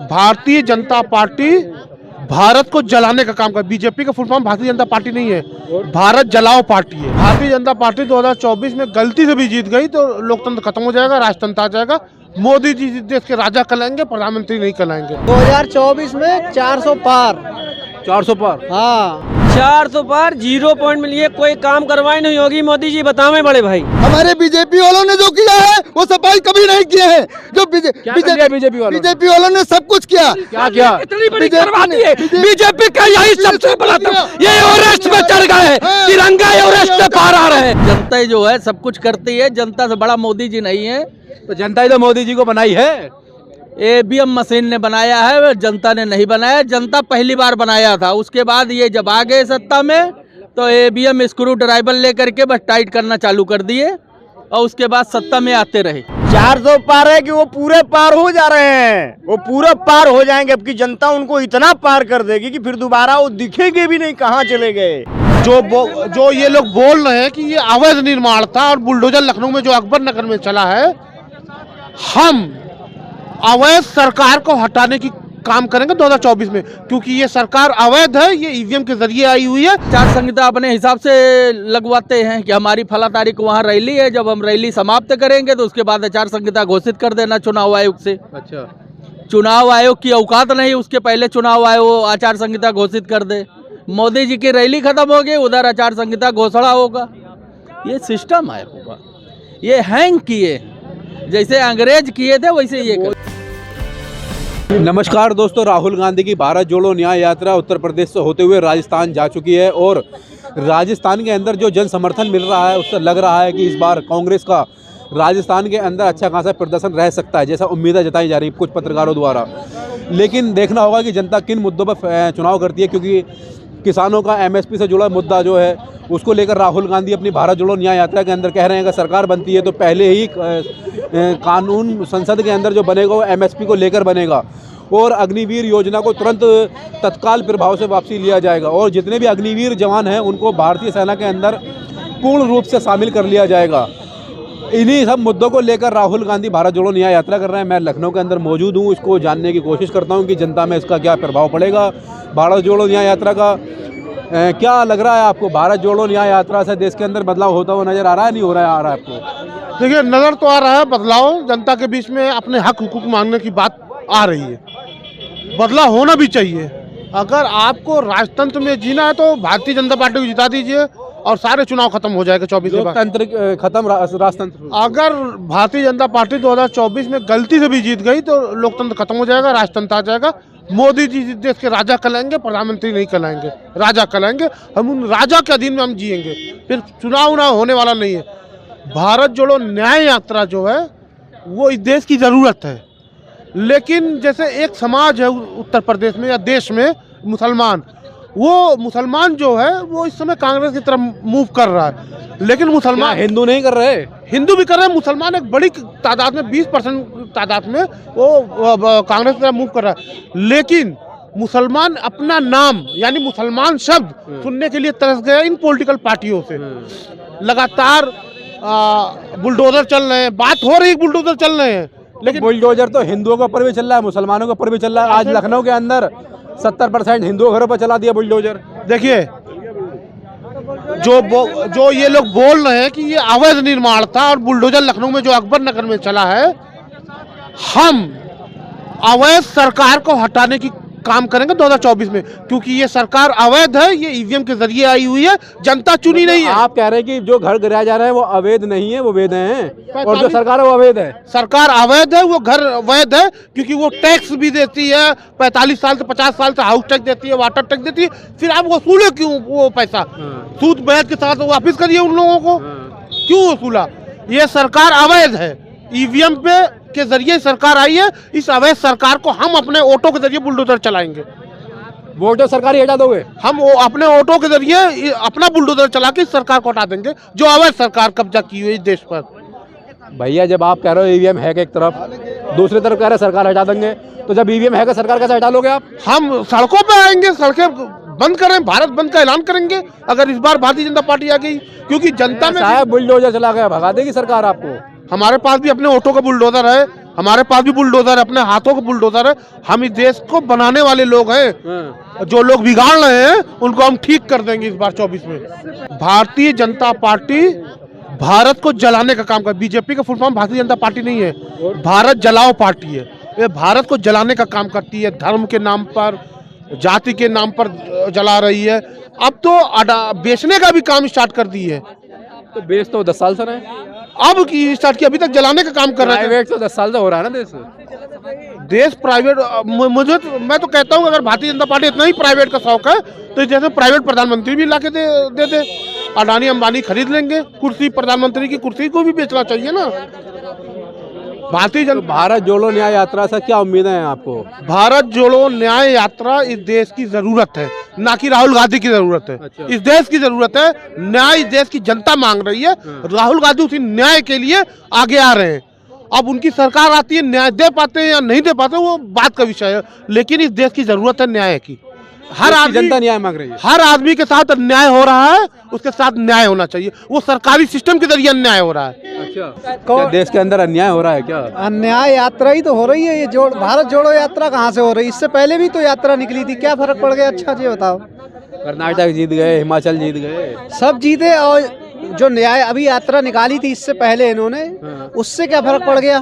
Bharatiya Janata party Bharat को जलाने का काम कर। बीजेपी का full form Bharatiya Janata party नहीं है, भारत जलाओ पार्टी है। भारतीय जनता पार्टी 2024 में गलती से भी जीत गई तो लोकतंत्र खत्म हो जाएगा, राजतंत्र आ जाएगा। मोदी जी देश के राजा कहलाएंगे, प्रधानमंत्री नहीं कहलाएंगे। 2024 में 400 पार। 400 पार। हाँ 400 पार 0 पॉइंट में लिए कोई काम करवाई नहीं होगी। मोदी जी बतावे बड़े भाई, हमारे बीजेपी वालों ने जो किया है वो सफाई कभी नहीं किए हैं। जो बीजेपी वालों ने सब कुछ किया। क्या किया? इतनी बड़ी करवाती है बीजेपी का, यही सबसे बड़ा ये एवरेस्ट में चढ़ गए, तिरंगा एवरेस्ट पे पार आ रहे हैं। जनता ही जो है सब कुछ करती है, जनता से बड़ा मोदी जी नहीं है। तो जनता ही तो मोदी जी को बनाई है। ईवीएम मशीन ने बनाया है, जनता ने नहीं बनाया। जनता पहली बार बनाया था, उसके बाद ये जब आ गए सत्ता में तो ईवीएम स्क्रू ड्राइवर लेकर के बस टाइट करना चालू कर दिए और उसके बाद सत्ता में आते रहे। 400 पार है कि वो पूरे पार हो जा रहे हैं, वो पूरा पार हो जाएंगे। अब की जनता उनको इतना पार कर देगी कि फिर दोबारा वो दिखेंगे भी नहीं, कहाँ चले गए। जो ये लोग बोल रहे हैं कि ये अवैध निर्माण था और बुलडोजर लखनऊ में जो अकबर नगर में चला है, हम अवैध सरकार को हटाने की काम करेंगे 2024 में, क्योंकि ये सरकार अवैध है, ये ईवीएम के जरिए आई हुई है। आचार संहिता अपने हिसाब से लगवाते हैं कि हमारी फला तारीख वहाँ रैली है, जब हम रैली समाप्त करेंगे तो उसके बाद आचार संहिता घोषित कर देना चुनाव आयोग से। अच्छा, चुनाव आयोग की औकात नहीं, उसके पहले चुनाव आयोग आचार संहिता घोषित कर दे। मोदी जी की रैली खत्म होगी, उधर आचार संहिता घोषणा होगा। ये सिस्टम है होगा, ये हैंग किए जैसे अंग्रेज किए थे वैसे ये। नमस्कार दोस्तों, राहुल गांधी की भारत जोड़ो न्याय यात्रा उत्तर प्रदेश से होते हुए राजस्थान जा चुकी है और राजस्थान के अंदर जो जन समर्थन मिल रहा है उससे लग रहा है कि इस बार कांग्रेस का राजस्थान के अंदर अच्छा खासा प्रदर्शन रह सकता है, जैसा उम्मीदें जताई जा रही कुछ पत्रकारों द्वारा। लेकिन देखना होगा कि जनता किन मुद्दों पर चुनाव करती है, क्योंकि किसानों का एमएसपी से जुड़ा मुद्दा जो है उसको लेकर राहुल गांधी अपनी भारत जोड़ो न्याय यात्रा के अंदर कह रहे हैं कि सरकार बनती है तो पहले ही कानून संसद के अंदर जो बनेगा वो एमएसपी को लेकर बनेगा और अग्निवीर योजना को तुरंत तत्काल प्रभाव से वापसी लिया जाएगा और जितने भी अग्निवीर जवान हैं उनको भारतीय सेना के अंदर पूर्ण रूप से शामिल कर लिया जाएगा। इन्हीं सब मुद्दों को लेकर राहुल गांधी भारत जोड़ो न्याय यात्रा कर रहे हैं। मैं लखनऊ के अंदर मौजूद हूँ, इसको जानने की कोशिश करता हूँ कि जनता में इसका क्या प्रभाव पड़ेगा। भारत जोड़ो न्याय यात्रा का क्या लग रहा है आपको? भारत जोड़ो न्याय यात्रा से देश के अंदर बदलाव होता हुआ नजर आ रहा है, नहीं हो रहा है, आ रहा है आपको? देखिए, नजर तो आ रहा है बदलाव, जनता के बीच में अपने हक हुकूक मांगने की बात आ रही है। बदलाव होना भी चाहिए। अगर आपको राजतंत्र में जीना है तो भारतीय जनता पार्टी को जिता दीजिए और सारे चुनाव खत्म हो जाएगा 24 के बाद। लोकतंत्र खत्म, राजतंत्र। अगर भारतीय जनता पार्टी 2024 में गलती से भी जीत गई तो लोकतंत्र खत्म हो जाएगा, राजतंत्र आ जाएगा। मोदी जी देश के राजा कहलाएंगे, प्रधानमंत्री नहीं कहलाएंगे, राजा कहलाएंगे। हम उन राजा के अधीन में हम जिएंगे, फिर चुनाव होने वाला नहीं है। भारत जोड़ो न्याय यात्रा जो है वो इस देश की ज़रूरत है, लेकिन जैसे एक समाज है उत्तर प्रदेश में या देश में मुसलमान, वो मुसलमान जो है वो इस समय कांग्रेस की तरफ मूव कर रहा है। लेकिन मुसलमान, हिंदू नहीं कर रहे? हिंदू भी कर रहे हैं, मुसलमान एक बड़ी तादाद में 20% तादाद में वो कांग्रेस की तरफ मूव कर रहा है। लेकिन मुसलमान अपना नाम यानी मुसलमान शब्द सुनने के लिए तरस गए इन पॉलिटिकल पार्टियों से। लगातार बुलडोजर चल रहे हैं, बात हो रही है बुलडोजर चल रहे हैं, लेकिन बुलडोजर तो हिंदुओं के ऊपर भी चल रहा है, मुसलमानों के ऊपर भी चल रहा है। आज लखनऊ के अंदर 70% हिंदुओं घरों पर चला दिया बुलडोजर। देखिए, जो ये लोग बोल रहे हैं कि ये अवैध निर्माण था और बुलडोजर लखनऊ में जो अकबर नगर में चला है, हम अवैध सरकार को हटाने की काम करेंगे 2024 में, क्योंकि ये सरकार अवैध है, ये ईवीएम के जरिए आई हुई है, जनता चुनी नहीं है। आप कह रहे हैं कि जो घर गिराया जा रहा है वो अवैध नहीं है, वो वैध हैं, और जो सरकार है वो अवैध है। सरकार अवैध है, वो घर वैध है, क्योंकि वो टैक्स भी देती है, 45 साल से 50 साल से हाउस टैक्स देती है, वाटर टैक्स देती है। फिर आप वसूले क्यों वो पैसा? सूद ब्याज के साथ वापिस करिए उन लोगों को, क्यों वसूला? ये सरकार अवैध है, ईवीएम पे के जरिए सरकार आई है। इस अवैध सरकार को हम अपने ऑटो के जरिए बुलडोजर चलाएंगे। वोटो सरकार ही हटा दोगे? हम अपने ऑटो के जरिए अपना बुलडोजर चला के इस सरकार को हटा देंगे जो अवैध सरकार कब्जा की हुई है इस देश पर। भैया, जब आप कह रहे हो ईवीएम है एक तरफ, दूसरी तरफ कह रहे सरकार हटा देंगे, तो जब ईवीएम है सरकार कैसे हटा लोगे आप? हम सड़कों पे आएंगे, सड़कें बंद करें, भारत बंद का ऐलान करेंगे अगर इस बार भारतीय जनता पार्टी आ गई, क्योंकि जनता में बुलडोजर चला गया, भगा देगी सरकार आपको। हमारे पास भी अपने ऑटो का बुलडोजर है, हमारे पास भी बुलडोजर है, अपने हाथों का बुलडोजर है। हम इस देश को बनाने वाले लोग हैं। जो लोग बिगाड़ रहे हैं उनको हम ठीक कर देंगे इस बार 24 में। भारतीय जनता पार्टी भारत को जलाने का काम कर, बीजेपी का full form Bharatiya Janata party नहीं है, भारत जलाओ पार्टी है। ये भारत को जलाने का काम करती है, धर्म के नाम पर, जाति के नाम पर जला रही है। अब तो बेचने का भी काम स्टार्ट कर दी है। तो बेच तो 10 साल से रहे, अब की स्टार्ट किया, अभी तक जलाने का काम कर रहे हैं। प्राइवेट तो 10 साल से हो रहा है ना देश प्राइवेट। मैं तो कहता हूँ अगर भारतीय जनता पार्टी इतना ही प्राइवेट का शौक है तो इस देश में प्राइवेट प्रधानमंत्री भी लाके दे दे। अडानी अंबानी खरीद लेंगे कुर्सी, प्रधानमंत्री की कुर्सी को भी बेचना चाहिए ना। भारत जोड़ो न्याय यात्रा से क्या उम्मीदें हैं आपको? भारत जोड़ो न्याय यात्रा इस देश की जरूरत है, ना कि राहुल गांधी की जरूरत है। अच्छा। इस देश की जरूरत है, न्याय इस देश की जनता मांग रही है। राहुल गांधी उसी न्याय के लिए आगे आ रहे हैं। अब उनकी सरकार आती है, न्याय दे पाते हैं या नहीं दे पाते वो बात का विषय है, लेकिन इस देश की जरूरत है न्याय की। हर आदमी, जनता न्याय मांग रही है। हर आदमी के साथ अन्याय हो रहा है, उसके साथ न्याय होना चाहिए। वो सरकारी सिस्टम के जरिए अन्याय हो रहा है। अच्छा, क्या देश के अंदर अन्याय हो रहा है क्या? अन्याय यात्रा ही तो हो रही है। ये भारत जोड़ो यात्रा कहाँ से हो रही है? इससे पहले भी तो यात्रा निकली थी, क्या फर्क पड़ गया? अच्छा जी बताओ। कर्नाटक जीत गए, हिमाचल जीत गए, सब जीते। और जो न्याय अभी यात्रा निकाली थी इससे पहले इन्होंने, उससे क्या फर्क पड़ गया?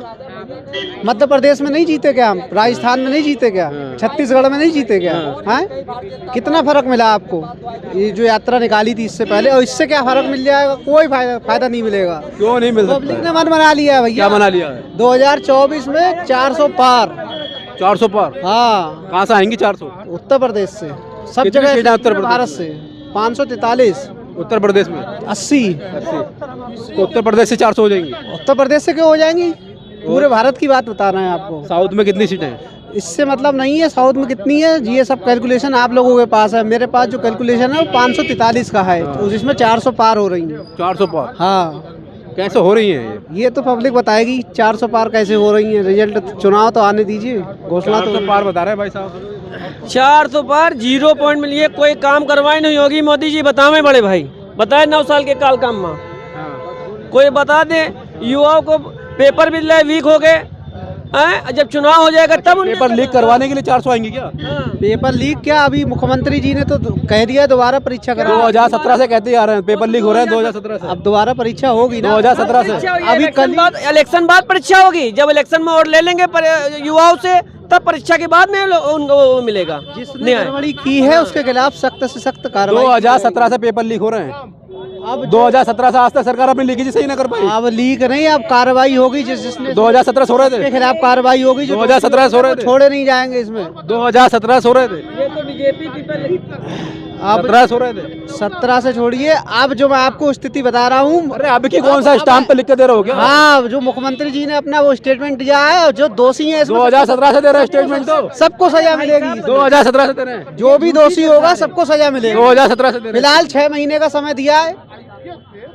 मध्य प्रदेश में नहीं जीते क्या हम? राजस्थान में नहीं जीते क्या? छत्तीसगढ़ में नहीं जीते क्या? हैं? कितना फर्क मिला आपको ये जो यात्रा निकाली थी इससे पहले? और इससे क्या फर्क मिल जाएगा? कोई फायदा नहीं मिलेगा। क्यों नहीं मिल सकता? पब्लिक ने मन बना लिया है भैया। क्या बना लिया है? 2024 में 400 पार। 400 पार? हाँ। कहाँ से आएंगी 400? उत्तर प्रदेश से। सब कितनी जगह सीटें उत्तर प्रदेश भारत से 543। उत्तर प्रदेश में 80। तो उत्तर प्रदेश से 400 हो जाएंगी? उत्तर प्रदेश से क्यों हो जाएंगी? पूरे भारत की बात बता रहे हैं आपको। साउथ में कितनी सीटें हैं? इससे मतलब नहीं है साउथ में कितनी है, ये सब कैलकुलेशन आप लोगों के पास है। मेरे पास जो कैलकुलेशन है वो 543 का है, तो जिसमें 400 पार हो रही है। 400 पार? हाँ। कैसे हो रही है ये तो पब्लिक बताएगी 400 पार कैसे हो रही है। रिजल्ट चुनाव तो आने दीजिए, घोषणा तो पार बता रहे हैं भाई साहब। 400 पार 0 पॉइंट में लिए कोई काम करवाई नहीं होगी। मोदी जी बतावे बड़े भाई, बताए 9 साल के काल काम में कोई बता दे। युवाओं को पेपर भी वीक हो गए, जब चुनाव हो जाएगा तब पेपर लीक करवाने के लिए 400 आएंगे क्या? पेपर लीक क्या, अभी मुख्यमंत्री जी ने तो कह दिया दोबारा परीक्षा करा। 2017 से कहते आ रहे हैं पेपर लीक हो रहे हैं 2017 से। अब दोबारा परीक्षा होगी ना 2017 से। अभी कल इलेक्शन बाद परीक्षा होगी। जब इलेक्शन में और ले लेंगे युवाओं से, तब परीक्षा के बाद में उनको मिलेगा। जिसने गड़बड़ी की है उसके खिलाफ सख्त से सख्त कार्रवाई। 2017 से पेपर लीक हो रहे हैं। अब 2017 से आज तक सरकार अपनी लीकेज सही ना कर पाई। अब लीक नहीं, अब कार्रवाई होगी। जिसने 2017 से हो रहे थे, के खिलाफ कार्रवाई होगी। 2017 से हो रहे थे, छोड़े नहीं जाएंगे इसमें। 2017 से हो रहे थे, ये तो बीजेपी की अब 17 से हो रहे थे। 17 से छोड़िए, अब जो मैं आपको स्थिति बता रहा हूँ। अरे अब की कौन सा स्टाम्प पे लिख के दे रहे हो क्या? हाँ, जो मुख्यमंत्री जी ने अपना वो स्टेटमेंट दिया है, जो दोषी है 2017 से दे रहे हैं स्टेटमेंट, तो सबको सजा मिलेगी। 2017 से दे रहे हैं, जो भी दोषी होगा सबको सजा मिलेगी। 2017 से दे रहे हैं। फिलहाल 6 महीने का समय दिया है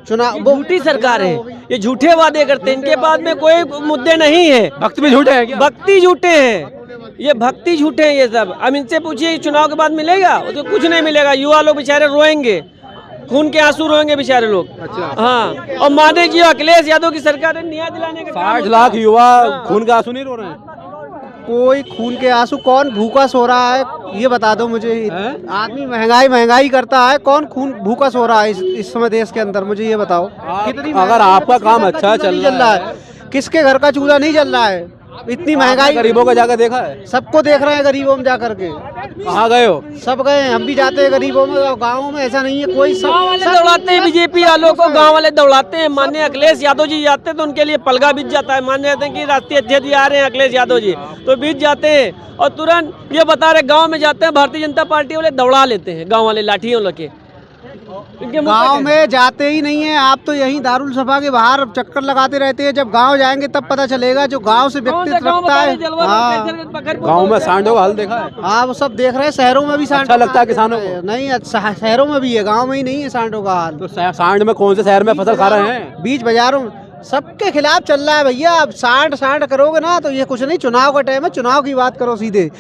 चुनाव। झूठी सरकार है, ये झूठे वादे करते हैं। इनके बाद में कोई मुद्दे नहीं है। भक्त भी झूठे हैं क्या? भक्ति झूठे हैं, ये भक्ति झूठे हैं ये सब। अब इनसे पूछिए चुनाव के बाद मिलेगा? वो तो कुछ नहीं मिलेगा। युवा लोग बेचारे रोएंगे, खून के आंसू रोएंगे बेचारे लोग। अच्छा। हाँ, और माने जी अखिलेश यादव की सरकार ने न्याय दिलाने का 60 लाख युवा खून का आंसू नहीं रो रहे हैं। कोई खून के आंसू, कौन भूखा सो रहा है ये बता दो मुझे। आदमी महंगाई करता है, कौन खून भूखा सो रहा है इस समय देश के अंदर? मुझे ये बताओ। कितनी अगर आपका काम अच्छा चल रहा है, किसके घर का चूल्हा नहीं जल रहा है? इतनी महंगाई गरीबों का जाकर देखा है? सबको देख रहे हैं गरीबों में जाकर के। कहाँ गए हो? सब गए, हम भी जाते हैं गरीबों में। गाँव में ऐसा नहीं है कोई। गाँव वाले दौड़ाते हैं बीजेपी वालों को, गाँव वाले दौड़ाते हैं। माननीय अखिलेश यादव जी जाते हैं तो उनके लिए पलगा बीत जाता है। मान जाते हैं कि राष्ट्रीय अध्यक्ष आ रहे हैं अखिलेश यादव जी, तो बीत जाते हैं और तुरंत ये बता रहे गाँव में जाते हैं भारतीय जनता पार्टी वाले दौड़ा लेते हैं। गाँव वाले लाठियों लेके गांव में जाते ही नहीं है। आप तो यहीं दारुल सभा के बाहर चक्कर लगाते रहते हैं। जब गांव जाएंगे तब पता चलेगा। जो गांव से व्यक्तित्व रखता है। गांव में सांडों का हाल देखा है? हाँ, वो सब देख रहे हैं। शहरों में भी सांड अच्छा लगता है किसानों को? नहीं, अच्छा शहरों में भी है, गाँव में ही नहीं है सांडों का हाल। तो सांड में कौन से शहर में फसल खा रहे हैं? बीच बाजारों में सबके खिलाफ चल रहा है भैया। अब सांड करोगे ना तो ये कुछ नहीं। चुनाव का टाइम है, चुनाव की बात करो सीधे।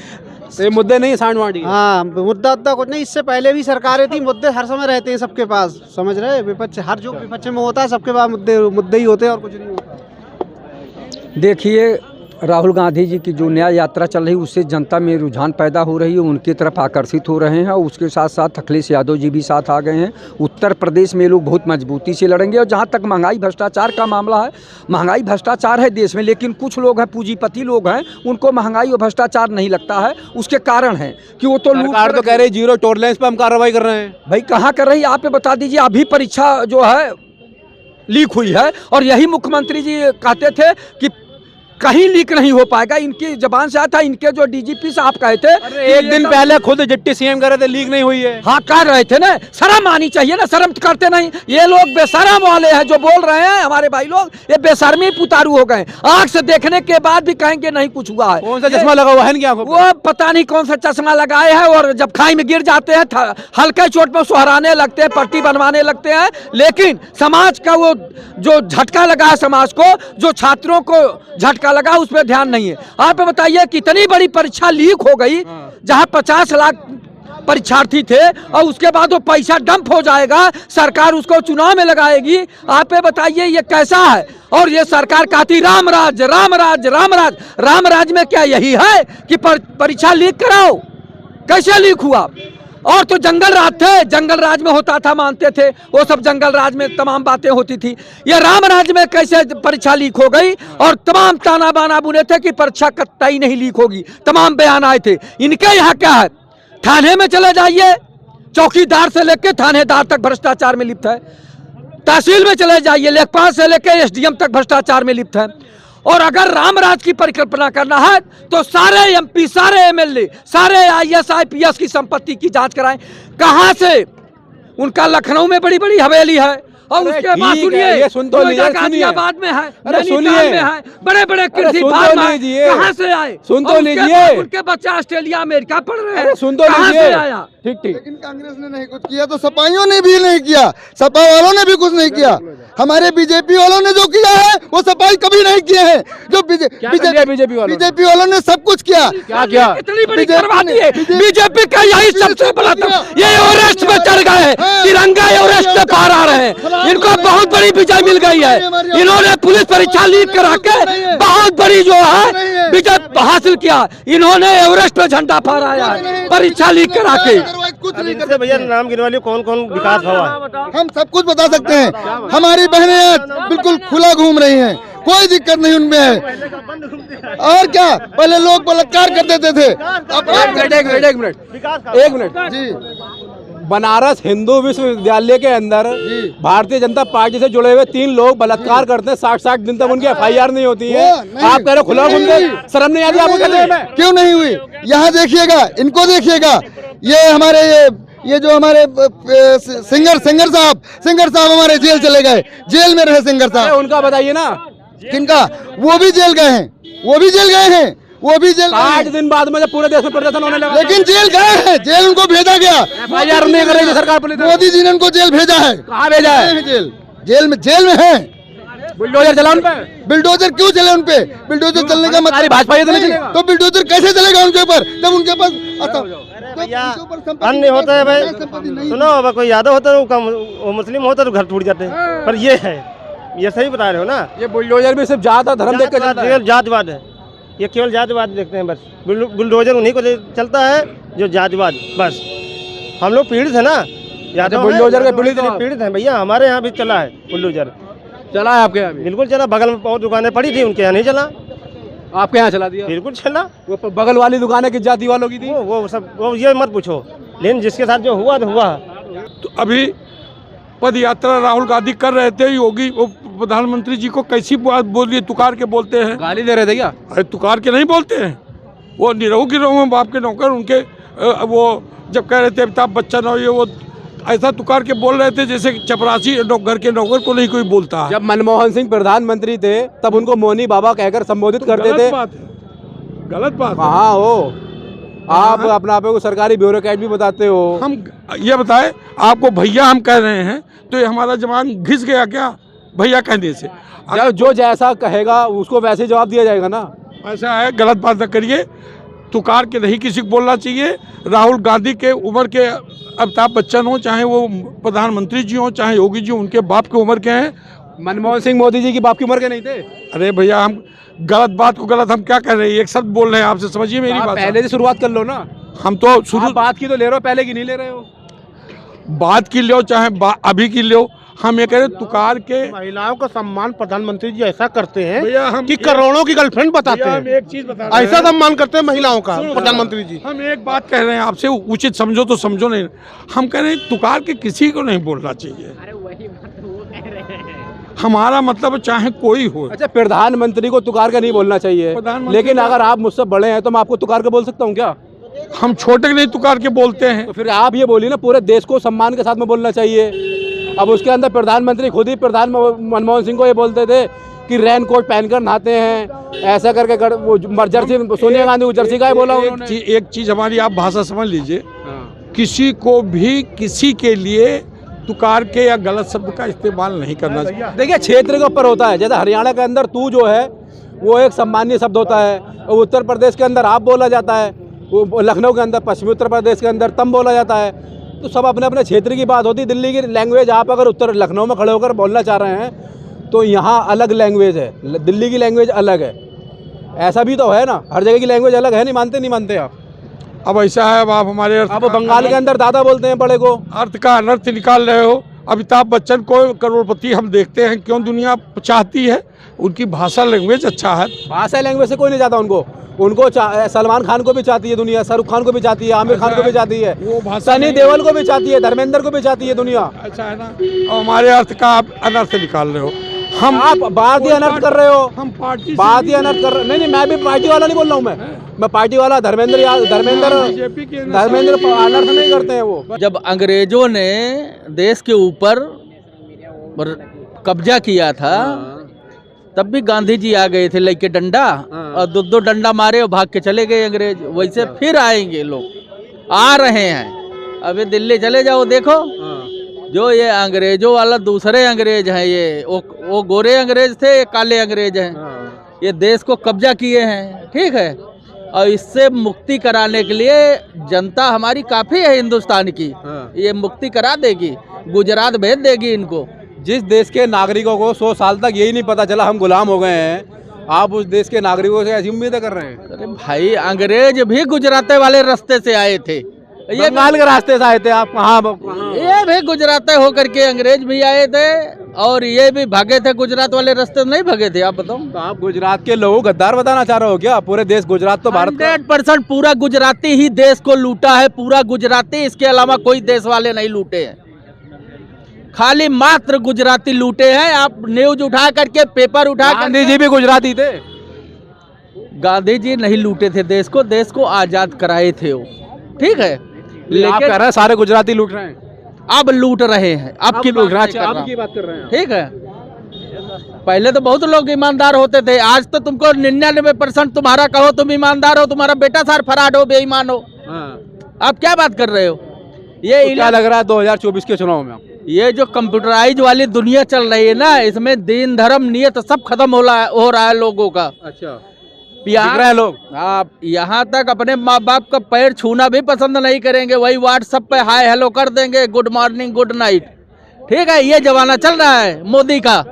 तो ये मुद्दे नहीं है सांड वांड? हाँ, मुद्दा कुछ नहीं। इससे पहले भी सरकारें थी, मुद्दे हर समय रहते हैं सबके पास। समझ रहे? विपक्ष, हर जो विपक्ष में होता है सबके पास मुद्दे ही होते हैं और कुछ नहीं होता। देखिए, राहुल गांधी जी की जो न्याय यात्रा चल रही है उससे जनता में रुझान पैदा हो रही है, उनकी तरफ आकर्षित हो रहे हैं और उसके साथ साथ अखिलेश यादव जी भी साथ आ गए हैं। उत्तर प्रदेश में लोग बहुत मजबूती से लड़ेंगे। और जहां तक महंगाई भ्रष्टाचार का मामला है, महंगाई भ्रष्टाचार है देश में, लेकिन कुछ लोग हैं पूंजीपति लोग हैं, उनको महंगाई और भ्रष्टाचार नहीं लगता है। उसके कारण है कि वो तो सरकार तो कह रही है जीरो टॉलरेंस पे हम कार्रवाई कर रहे हैं। भाई कहाँ कर रही है आप बता दीजिए। अभी परीक्षा जो है लीक हुई है और यही मुख्यमंत्री जी कहते थे कि कहीं लीक नहीं हो पाएगा। इनकी जबान से आया था, इनके जो डीजीपी साहब कहे थे एक दिन पहले खुद डिप्टी सीएम कह रहे थे लीक नहीं हुई है। हाँ कर रहे थे ना, शर्म आनी चाहिए ना, शर्म तो करते नहीं। ये लोग बेशर्म वाले हैं जो बोल रहे हैं, हमारे भाई लोग ये बेशर्मी पुतारू हो गए। आंख से देखने के बाद भी कहेंगे नहीं कुछ हुआ है। कौन सा चश्मा लगा हुआ है इनकी आंखों पे? वो पता नहीं कौन सा चश्मा लगाए हैं और जब खाई में गिर जाते हैं हल्के चोट में सुहराने लगते हैं, पट्टी बनवाने लगते हैं। लेकिन समाज का वो जो झटका लगा है, समाज को जो छात्रों को झटका लगा उस पर ध्यान नहीं है। आप बताइए कितनी बड़ी परीक्षा लीक हो गई जहां 50 लाख परीक्षार्थी थे और उसके बाद वो पैसा डंप हो जाएगा, सरकार उसको चुनाव में लगाएगी। आप बताइए ये कैसा है। और ये सरकार कहती राम राज राम राज राम राज। राम राज में क्या यही है कि परीक्षा लीक कराओ? कैसे लीक हुआ? और तो जंगल राज थे, जंगल राज में होता था, मानते थे वो सब, जंगल राज में तमाम बातें होती थी। ये राम राज में कैसे परीक्षा लीक हो गई? और तमाम ताना बाना बुने थे कि परीक्षा कतई नहीं लीक होगी, तमाम बयान आए थे। इनके यहाँ क्या है? थाने में चले जाइए, चौकीदार से लेकर थानेदार तक भ्रष्टाचार में लिप्त है। तहसील में चले जाइए, लेखपाल से लेकर एसडीएम तक भ्रष्टाचार में लिप्त है। और अगर रामराज की परिकल्पना करना है तो सारे एमपी, सारे एमएलए, सारे आईएएस आईपीएस की संपत्ति की जांच कराएं। कहां से? उनका लखनऊ में बड़ी बड़ी हवेली है और उसके बाद सुनिए ये सुन तो लीजिए, गाजियाबाद में है, अरे सुनिए, में है, बड़े बड़े कृषि फार्म कहां से आए? सुन तो लीजिए, उनके बच्चे ऑस्ट्रेलिया अमेरिका पढ़ रहे हैं, सुन तो कहां से आया? ठीक ठीक। लेकिन कांग्रेस ने नहीं कुछ किया तो सपाइयों ने भी नहीं किया, सपा वालों ने भी कुछ नहीं किया। हमारे बीजेपी वालों ने जो किया है वो सफाई कभी नहीं किए हैं। जो बीजेपी वालों ने सब कुछ किया। क्या किया? इतनी बड़ी करवाती है बीजेपी का, यही सबसे बड़ा। ये एवरेस्ट पे चढ़ गए हैं, तिरंगा एवरेस्ट पे पार आ रहे हैं। इनको बहुत बड़ी विजय मिल गई है। इन्होंने पुलिस परीक्षा लीक करा के बहुत बड़ी जो है विजय हासिल किया। इन्होंने एवरेस्ट पे झंडा फहराया है परीक्षा लीक करा के। कुछ नहीं करते भैया, नाम गिनवा कौन कौन विकास हुआ है? हम सब कुछ बता सकते हैं। हमारी बहनें आज बिल्कुल खुला घूम रही हैं, कोई दिक्कत नहीं उनमें है। और क्या, पहले लोग बलात्कार कर देते थे, अब एक मिनट जी। बनारस हिंदू विश्वविद्यालय के अंदर भारतीय जनता पार्टी से जुड़े हुए 3 लोग बलात्कार करते हैं, 60-60 दिन तक उनकी FIR नहीं होती है। आप कह रहे हो खुला घूमते, शर्म नहीं आती आपको? क्यों नहीं हुई? यहाँ देखिएगा, इनको देखिएगा, ये हमारे ये जो हमारे सिंगर साहब हमारे जेल चले गए, जेल में रहे सिंगर साहब। उनका बताइए ना, किनका? वो भी जेल गए हैं, वो भी जेल गए हैं, वो भी जेल 8 दिन बाद में जब पूरे देश में प्रदर्शन होने लगा, लेकिन जेल गए हैं, जेल उनको भेजा गया। FIR नहीं कर रही थी सरकार, पुलिस। मोदी जी ने उनको जेल भेजा है। कहाँ भेजा है? जेल में है। बुलडोजर चला उन पे? बिल्डोजर क्यों चले उन पे? बिल्डोजर चलने का मतलब भाजपा ये तो नहीं चलेगा। तो बिल्डोजर कैसे चलेगा उनके ऊपर जब उनके पास अन्य होता है भाई? सुनो, कोई यादव होता है वो मुस्लिम होता तो घर टूट जाते हैं। पर ये है, ये सही बता रहे हो ना? ये बुलडोजर भी सिर्फ जात और धर्म देख कर जातिवाद है, ये केवल जातिवाद देखते हैं बस। बुलडोजर उन्हीं को चलता है जो जातिवाद, बस। हम लोग पीड़ित है ना, यादव बुलडोजर के पीड़ित है भैया। हमारे यहाँ भी चला है बुलडोजर, चला है आपके यहाँ भी? बिल्कुल चला। बगल में बहुत दुकानें पड़ी थी, उनके यहाँ नहीं चला। आपके यहाँ चला दिया? बिल्कुल चला। वो बगल वाली दुकानें किस जाति वालों की थी? वो सब वो ये मत पूछो, लेकिन जिसके साथ जो हुआ तो हुआ। तो अभी पद यात्रा राहुल गांधी कर रहे थे, योगी वो प्रधानमंत्री जी को कैसी बात बोलिए, तुकार के बोलते हैं। गाली दे रहे थे क्या? अरे तुकार के नहीं बोलते हैं, वो निरहु गिरहु में बाप के नौकर। उनके वो जब कह रहे थे अमिताभ बच्चन और ये वो ऐसा तुकार के बोल रहे थे जैसे चपरासी घर के नौकर को नहीं कोई बोलता है। जब मनमोहन सिंह प्रधानमंत्री थे तब उनको मोनी बाबा कहकर संबोधित करते थे। गलत बात। कहाँ हो आप? अपने आप को सरकारी ब्यूरोक्रेट भी बताते हो। हम ये बताएं, आपको भैया हम कह रहे हैं तो ये हमारा जवान घिस गया क्या भैया कहने से? जो जैसा कहेगा उसको वैसे जवाब दिया जाएगा ना। ऐसा है, गलत बात न करिए। तुकार के नहीं किसी को बोलना चाहिए। राहुल गांधी के उम्र के अमिताभ बच्चन हो, चाहे वो प्रधानमंत्री जी हो, चाहे योगी जी, उनके बाप की उम्र के हैं। मनमोहन सिंह मोदी जी की बाप की उम्र के नहीं थे? अरे भैया, हम गलत बात को गलत हम क्या कर रहे हैं, एक शब्द बोल रहे हैं आपसे, समझिए मेरी बात। पहले से शुरुआत कर लो ना, हम तो शुरू बात की तो ले रहे हो, पहले की नहीं ले रहे हो। बात की लो चाहे अभी की लो, हम ये कह रहे तुकार के महिलाओं का सम्मान प्रधानमंत्री जी ऐसा करते हैं भैया हम कि करोड़ों की गर्लफ्रेंड बताते भैया, हम हैं। एक चीज बता रहे हैं, ऐसा सम्मान करते हैं महिलाओं का सुनो, प्रधानमंत्री जी। हम एक बात कह रहे हैं आपसे, उचित समझो तो समझो, नहीं हम कह रहे हैं तुकार के किसी को नहीं बोलना चाहिए। हमारा मतलब चाहे कोई हो। अच्छा, प्रधानमंत्री को तुकार का नहीं बोलना चाहिए, लेकिन अगर आप मुझसे बड़े हैं तो मैं आपको तुकार के बोल सकता हूँ क्या? हम छोटे नहीं तुकार के बोलते हैं। तो फिर आप ये बोलिए ना, पूरे देश को सम्मान के साथ में बोलना चाहिए। अब उसके अंदर प्रधानमंत्री खुद ही मनमोहन सिंह को ये बोलते थे कि रेन कोट पहनकर नहाते हैं, ऐसा करके वो जर्सी, सोनिया गांधी को जर्सी का ही बोला उन्होंने। एक चीज हमारी आप भाषा समझ लीजिए, किसी को भी किसी के लिए तुकार के या गलत शब्द का इस्तेमाल नहीं करना चाहिए। देखिए, क्षेत्र के ऊपर होता है। जैसे हरियाणा के अंदर तू जो है वो एक सम्मानीय शब्द होता है, और उत्तर प्रदेश के अंदर आप बोला जाता है, वो लखनऊ के अंदर, पश्चिमी उत्तर प्रदेश के अंदर तम बोला जाता है। तो सब अपने अपने क्षेत्र की बात होती है। दिल्ली की लैंग्वेज आप अगर उत्तर लखनऊ में खड़े होकर बोलना चाह रहे हैं तो यहाँ अलग लैंग्वेज है, दिल्ली की लैंग्वेज अलग है। ऐसा भी तो है ना, हर जगह की लैंग्वेज अलग है। नहीं मानते आप? अब ऐसा है, अब आप हमारे आप बंगाल के अंदर दादा बोलते हैं बड़े को, अर्थ का अनर्थ निकाल रहे हो। अमिताभ बच्चन को करोड़पति हम देखते हैं, क्यों दुनिया चाहती है? उनकी भाषा लैंग्वेज अच्छा है। भाषा लैंग्वेज से कोई नहीं चाहता उनको सलमान खान को भी चाहती है दुनिया, शाहरुख खान को भी चाहती है, आमिर खान को भी चाहती है, वो भाषा सनी देओल को भी चाहती है, धर्मेंद्र को भी चाहती है दुनिया। अच्छा है ना, और हमारे अर्थ का आप अनर्थ निकाल रहे हो। आप बात ही अनर्थ कर रहे हो, हम पार्टी बात ही अनर्थ कर रहे। नहीं, मैं भी पार्टी वाला नहीं बोल रहा हूँ। मैं पार्टी वाला धर्मेंद्र अनर्थ नहीं करते हैं वो। जब अंग्रेजों ने देश के ऊपर कब्जा किया था तब भी गांधी जी आ गए थे लेके डंडा, और दो डंडा मारे और भाग के चले गए अंग्रेज। वैसे फिर आएंगे लोग, आ रहे हैं। अभी दिल्ली चले जाओ, देखो जो ये अंग्रेजों वाला दूसरे अंग्रेज हैं, ये वो गोरे अंग्रेज थे, ये काले अंग्रेज हैं। ये देश को कब्जा किए हैं, ठीक है। और इससे मुक्ति कराने के लिए जनता हमारी काफ़ी है हिंदुस्तान की, ये मुक्ति करा देगी, गुजरात भेज देगी इनको। जिस देश के नागरिकों को 100 साल तक यही नहीं पता चला हम गुलाम हो गए हैं, आप उस देश के नागरिकों से ऐसी उम्मीदें कर रहे हैं? अरे भाई, अंग्रेज भी गुजराते वाले रास्ते से आए थे, ये बंगाल के रास्ते से आए थे। आप कहाँ? ये भी गुजराते होकर के अंग्रेज भी आए थे, और ये भी भागे थे गुजरात वाले रास्ते नहीं भागे थे। आप बताओ, तो आप गुजरात के लोगों गद्दार बताना चाह रहे हो क्या? पूरे देश, गुजरात तो भारत का 100% पूरा गुजराती ही देश को लूटा है, पूरा गुजराती, इसके अलावा कोई देश वाले नहीं लूटे हैं, खाली मात्र गुजराती लूटे हैं। आप न्यूज उठा करके, पेपर उठा कर, गांधी जी भी गुजराती थे। गांधी जी नहीं लूटे थे देश को आजाद कराए थे वो, ठीक है। लेकिन आप कह रहे हैं सारे गुजराती लूट रहे हैं, अब लूट रहे हैं, अब की लूट रहे हैं, बात अब की बात कर रहे हैं, ठीक है। पहले तो बहुत लोग ईमानदार होते थे, आज तो तुमको 99% तुम्हारा कहो तुम ईमानदार हो, तुम्हारा बेटा सार फराड हो, बेईमान हो। आप क्या बात कर रहे हो? ये तो क्या लग रहा है 2024 के चुनाव में? ये जो कंप्यूटराइज वाली दुनिया चल रही है ना, इसमें दीन धर्म नियत सब खत्म हो रहा है लोगों का। अच्छा, यहाँ लोग आप यहाँ तक अपने माँ बाप का पैर छूना भी पसंद नहीं करेंगे, वही व्हाट्सएप पे हाय हेलो कर देंगे, गुड मॉर्निंग गुड नाइट, ठीक है। ये जमाना चल रहा है मोदी का।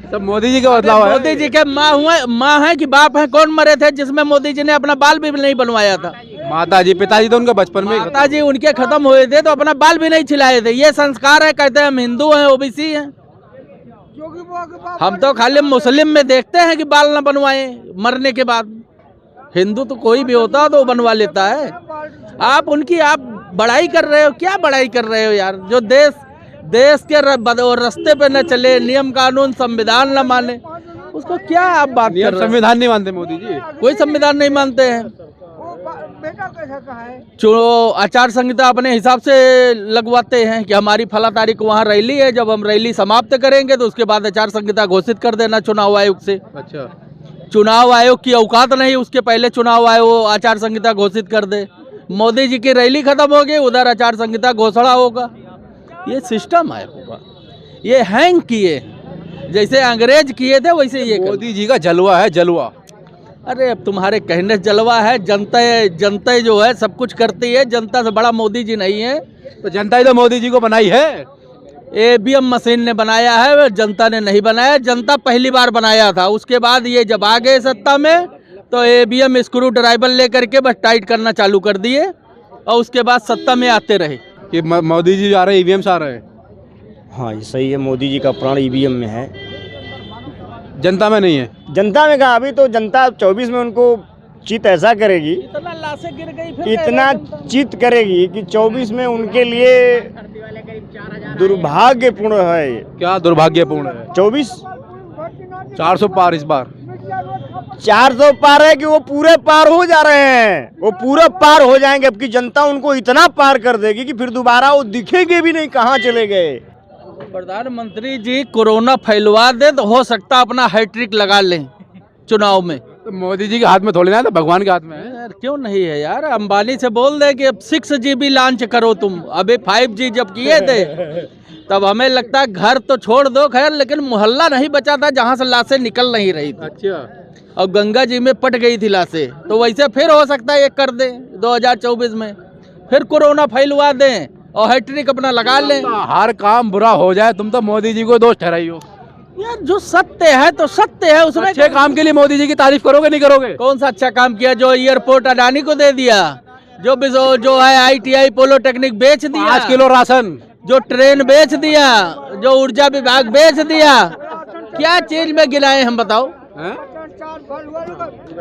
सब मोदी जी का बदलाव है। मोदी जी के माँ है कि बाप है, कौन मरे थे जिसमें मोदी जी ने अपना बाल भी नहीं बनवाया था? माता जी, पिताजी तो उनके बचपन में, माता जी उनके खत्म हुए थे तो अपना बाल भी नहीं छिलाए थे। ये संस्कार है, कहते हैं हम हिंदू हैं, ओबीसी हैं। हम तो खाली मुस्लिम में देखते हैं कि बाल न बनवाए मरने के बाद। हिंदू तो कोई भी होता तो बनवा लेता है। आप उनकी बड़ाई कर रहे हो, क्या बड़ाई कर रहे हो यार? जो देश के रास्ते पे न चले, नियम कानून संविधान न माने, उसको क्या आप बात कर रहे हो? संविधान नहीं मानते मोदी जी, कोई संविधान नहीं मानते हैं। जो आचार संहिता अपने हिसाब से लगवाते हैं कि हमारी फला तारीख वहाँ रैली है, जब हम रैली समाप्त करेंगे तो उसके बाद आचार संहिता घोषित कर देना चुनाव आयोग से। अच्छा, चुनाव आयोग की औकात नहीं, उसके पहले चुनाव आयोग आचार संहिता घोषित कर दे। मोदी जी की रैली खत्म होगी, उधर आचार संहिता घोषणा होगा। ये सिस्टम है होगा, ये हैंग किए, जैसे अंग्रेज किए थे वैसे ये मोदी जी का जलवा है, जलवा। अरे अब तुम्हारे कहने से जलवा है। जनता जो है सब कुछ करती है, जनता से बड़ा मोदी जी नहीं है। तो जनता ही तो मोदी जी को बनाई है। ईवीएम मशीन ने बनाया है, जनता ने नहीं बनाया। जनता पहली बार बनाया था, उसके बाद ये जब आ गए सत्ता में तो ईवीएम स्क्रू ड्राइवर लेकर के बस टाइट करना चालू कर दिए और उसके बाद सत्ता में आते रहे। कि मोदी जी आ रहे हैं, ईवीएम से आ रहे हैं। हाँ ये सही है, मोदी जी का प्राण ईवीएम में है, जनता में नहीं है। जनता में कहा, अभी तो जनता 24 में उनको चित ऐसा करेगी, इतना लाशें गिर गई, फिर इतना चित करेगी कि 24 में उनके लिए दुर्भाग्यपूर्ण है। क्या दुर्भाग्यपूर्ण है? 24 400 पार इस बार। 400 पार है कि वो पूरे पार हो जा रहे हैं, वो पूरे पार हो जाएंगे। अब की जनता उनको इतना पार कर देगी कि फिर दोबारा वो दिखेंगे भी नहीं, कहाँ चले गए। प्रधानमंत्री जी कोरोना फैलवा दे तो हो सकता अपना हैट्रिक लगा लें चुनाव में। तो मोदी जी के हाथ में थोड़ी ना है, तो भगवान के हाथ में है। यार क्यों नहीं है यार, अंबानी से बोल दे कि अब 6GB लॉन्च करो तुम। अभी 5G जब किए थे तब हमें लगता है घर तो छोड़ दो खैर, लेकिन मोहल्ला नहीं बचा था जहाँ से लाशें निकल नहीं रही थी। अच्छा। और गंगा जी में पट गई थी लाशें, तो वैसे फिर हो सकता है ये कर दें 2024 में, फिर कोरोना फैलवा दें और हैट्रिक अपना लगा लें। हर काम बुरा हो जाए तुम तो मोदी जी को दोष ठहराई हो। यार जो सत्य है तो सत्य है, उसमें अच्छे काम के लिए मोदी जी की तारीफ करोगे नहीं करोगे? कौन सा अच्छा काम किया? जो एयरपोर्ट अडानी को दे दिया, जो है ITI पॉलिटेक्निक बेच दिया, 5 किलो राशन, जो ट्रेन बेच दिया, जो ऊर्जा विभाग बेच दिया, क्या चीज में गिनाए हम बताओ?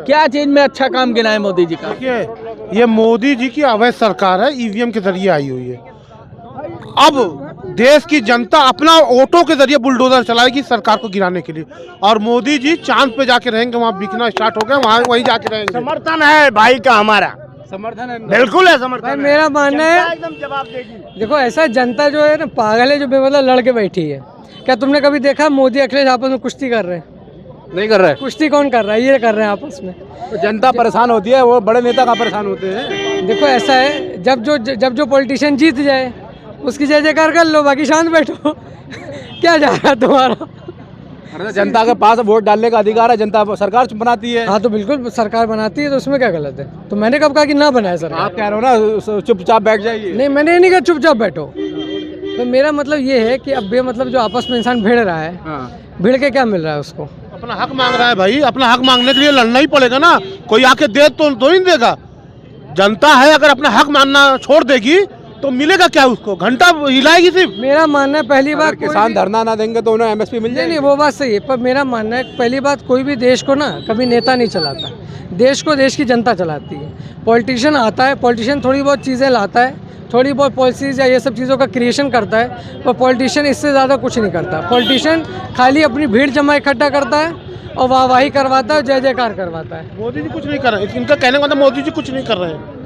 क्या चीज में अच्छा काम गिनाए मोदी जी का? देखिए ये मोदी जी की अवैध सरकार है, ईवीएम के जरिए आई हुई है। अब देश की जनता अपना वोटों के जरिए बुलडोजर चलाएगी सरकार को गिराने के लिए, और मोदी जी चांद पे जाके रहेंगे, वहाँ बिकना स्टार्ट हो गया, वहाँ वहीं जाके रहेंगे। समर्थन है भाई का हमारा, समर्थन है, बिल्कुल है समर्थन। मेरा मानना है एकदम जवाब देगी। देखो ऐसा जनता जो है ना पागल है, जो बेवजह लड़के बैठी है। क्या तुमने कभी देखा मोदी अखिलेश आपस में कुश्ती कर रहे हैं? नहीं कर रहे। कुश्ती कौन कर रहा है? ये कर रहे हैं आपस में। तो जनता परेशान होती है, वो बड़े नेता का परेशान होते हैं। देखो ऐसा है, जब जो पॉलिटिशियन जीत जाए उसकी जय जयकार कर लो, बाकी शांत बैठो। क्या जा रहा है तुम्हारा? अरे जनता के पास वोट डालने का अधिकार है, जनता सरकार बनाती है। हाँ तो बिल्कुल सरकार बनाती है, तो उसमें क्या गलत है? तो मैंने कब कहा कि ना बनाए सरकार? आप कह रहे हो ना चुपचाप बैठ जाइए। नहीं मैंने नहीं कहा चुपचाप बैठो। तो मेरा मतलब ये है कि अब मतलब जो आपस में इंसान भिड़ रहा है, भिड़ के क्या मिल रहा है उसको? अपना हक मांग रहा है भाई, अपना हक मांगने के लिए लड़ना ही पड़ेगा ना, कोई आके दे तो नहीं देगा। जनता है अगर अपना हक मानना छोड़ देगी तो मिलेगा क्या उसको? घंटा हिलाएगी सिर्फ। मेरा मानना है पहली बात, किसान धरना ना देंगे तो उन्हें MSP मिल जाएगी। नहीं वो बात सही है, पर मेरा मानना है पहली बात, कोई भी देश को ना कभी नेता नहीं चलाता, देश को देश की जनता चलाती है। पॉलिटिशियन आता है, पॉलिटिशियन थोड़ी बहुत चीज़ें लाता है, थोड़ी बहुत पॉलिसीज या ये सब चीज़ों का क्रिएशन करता है, पर पॉलिटिशियन इससे ज़्यादा कुछ नहीं करता। पॉलिटिशियन खाली अपनी भीड़ जमा इकट्ठा करता है और वाहवाही करवाता है, जय जयकार करवाता है। मोदी जी कुछ नहीं कर रहे, इनका कहने का मतलब मोदी जी कुछ नहीं कर रहे हैं।